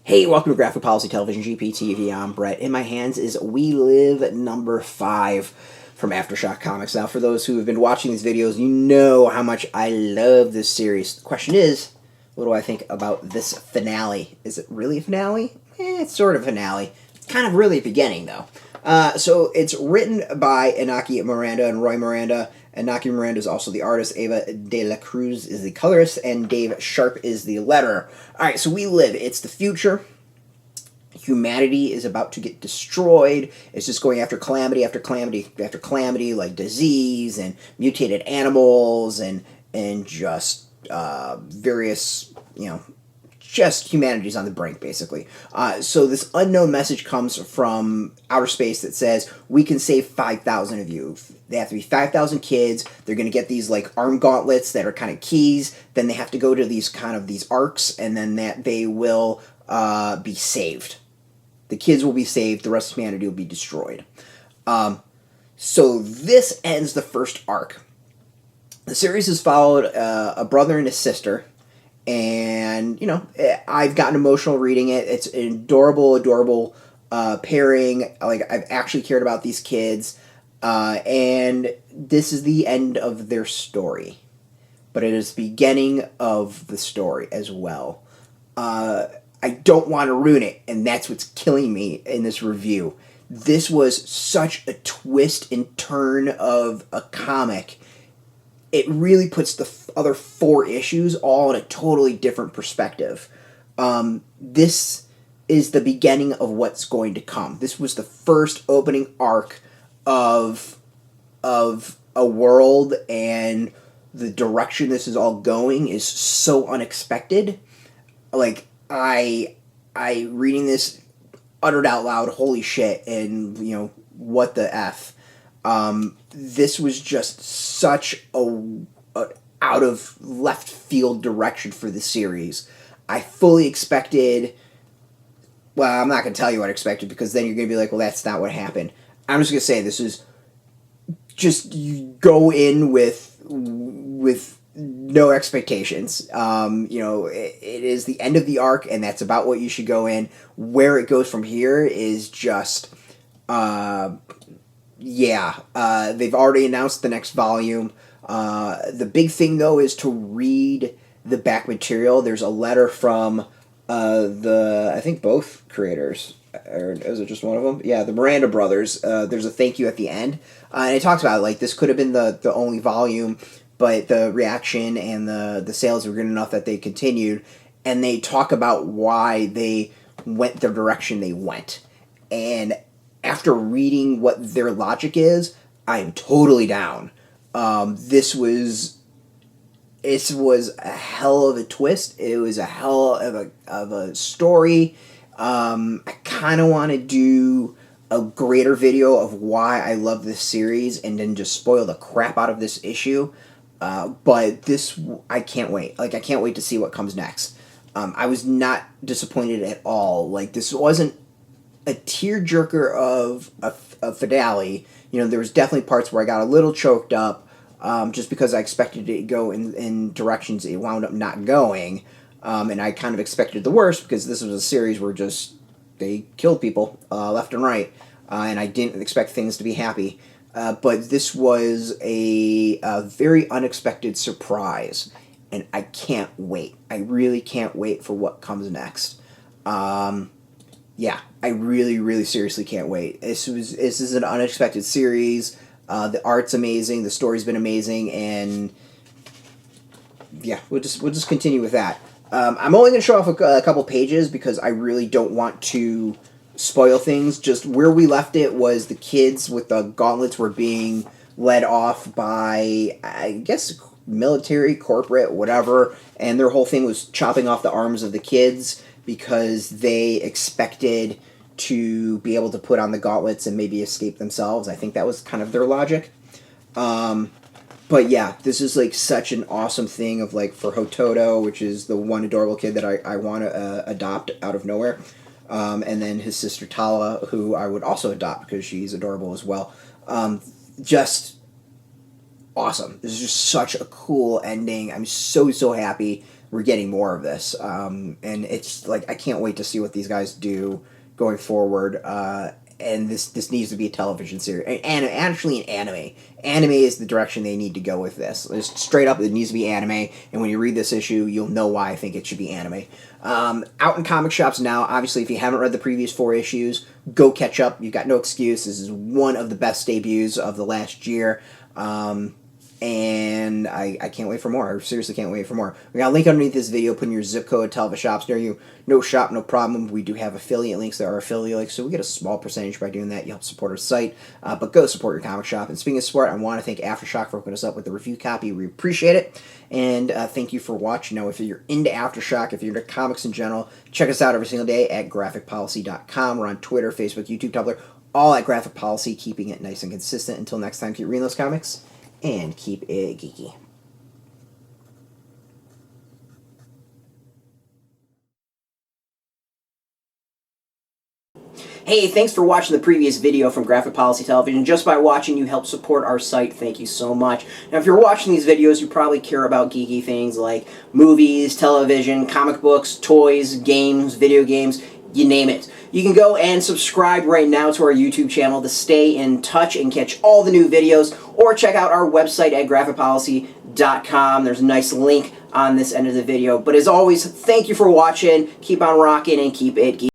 Hey, welcome to Graphic Policy Television, GPTV. I'm Brett. In my hands is We Live number 5 from AfterShock Comics. Now, for those who have been watching these videos, you know how much I love this series. The question is, what do I think about this finale? Is it really a finale? It's sort of a finale. Kind of really a beginning, though. So it's written by Inaki Miranda and Roy Miranda. Inaki Miranda is also the artist. Eva De La Cruz is the colorist, and Dave Sharpe is the letterer. Alright, so We Live. It's the future. Humanity is about to get destroyed. It's just going after calamity after calamity after calamity, like disease and mutated animals and just various, just humanity's on the brink, basically. So this unknown message comes from outer space that says, we can save 5,000 of you. They have to be 5,000 kids. They're going to get these, like, arm gauntlets that are kind of keys. Then they have to go to these arcs, and then that they will be saved. The kids will be saved. The rest of humanity will be destroyed. So this ends the first arc. The series has followed a brother and a sister. And, I've gotten emotional reading it. It's an adorable pairing. Like, I've actually cared about these kids. And this is the end of their story. But it is the beginning of the story as well. I don't want to ruin it, and that's what's killing me in this review. This was such a twist and turn of a comic. It really puts the other 4 issues all in a totally different perspective. This is the beginning of what's going to come. This was the first opening arc of a world, and the direction this is all going is so unexpected. Like, I reading this uttered out loud, holy shit, and, what the F. This was just such a out of left field direction for the series. I fully expected, well, I'm not going to tell you what I expected, because then you're going to be like, well, that's not what happened. I'm just going to say this is just, you go in with no expectations. It is the end of the arc, and that's about what you should go in. Where it goes from here is just, they've already announced the next volume. The big thing, though, is to read the back material. There's a letter from I think both creators, or is it just one of them? Yeah, the Miranda brothers. There's a thank you at the end. And it talks about, like, this could have been the only volume, but the reaction and the sales were good enough that they continued. And they talk about why they went the direction they went. And after reading what their logic is, I am totally down. This was a hell of a twist. It was a hell of a story. I kind of want to do a greater video of why I love this series and then just spoil the crap out of this issue. But this, I can't wait. Like, I can't wait to see what comes next. I was not disappointed at all. Like, this wasn't a tearjerker of finale. There was definitely parts where I got a little choked up, just because I expected it to go in directions it wound up not going. And I kind of expected the worst, because this was a series where they killed people left and right. And I didn't expect things to be happy. But this was a very unexpected surprise. And I can't wait. I really can't wait for what comes next. I really, really seriously can't wait. This is an unexpected series. The art's amazing. The story's been amazing, and yeah, we'll just continue with that. I'm only going to show off a couple pages because I really don't want to spoil things. Just where we left it was the kids with the gauntlets were being led off by, I guess, military, corporate, whatever, and their whole thing was chopping off the arms of the kids because they expected to be able to put on the gauntlets and maybe escape themselves. I think that was kind of their logic. But yeah, this is, like, such an awesome thing of, like, for Hototo, which is the one adorable kid that I want to adopt out of nowhere. And then his sister Tala, who I would also adopt because she's adorable as well. Just awesome. This is just such a cool ending. I'm so happy we're getting more of this. And it's like, I can't wait to see what these guys do going forward. And this needs to be a television series, and actually an anime. Anime is the direction they need to go with this. Just straight up, it needs to be anime. And when you read this issue, you'll know why I think it should be anime. Out in comic shops now. Obviously, if you haven't read the previous 4 issues, go catch up. You've got no excuse. This is one of the best debuts of the last year. And I can't wait for more. I seriously can't wait for more. We got a link underneath this video. Put in your zip code, tell the shops near you. No shop, no problem. We do have affiliate links. There are affiliate links, so we get a small percentage by doing that. You help support our site, but go support your comic shop. And speaking of support, I want to thank AfterShock for hooking us up with the review copy. We appreciate it. And thank you for watching. Now, if you're into AfterShock, if you're into comics in general, check us out every single day at graphicpolicy.com. We're on Twitter, Facebook, YouTube, Tumblr, all at Graphic Policy, keeping it nice and consistent. Until next time, keep reading those comics and keep it geeky. Hey, thanks for watching the previous video from Graphic Policy Television. Just by watching, you help support our site. Thank you so much. Now, if you're watching these videos, you probably care about geeky things like movies, television, comic books, toys, games, video games, you name it. You can go and subscribe right now to our YouTube channel to stay in touch and catch all the new videos, or check out our website at graphicpolicy.com. There's a nice link on this end of the video. But as always, thank you for watching. Keep on rocking and keep it geeky.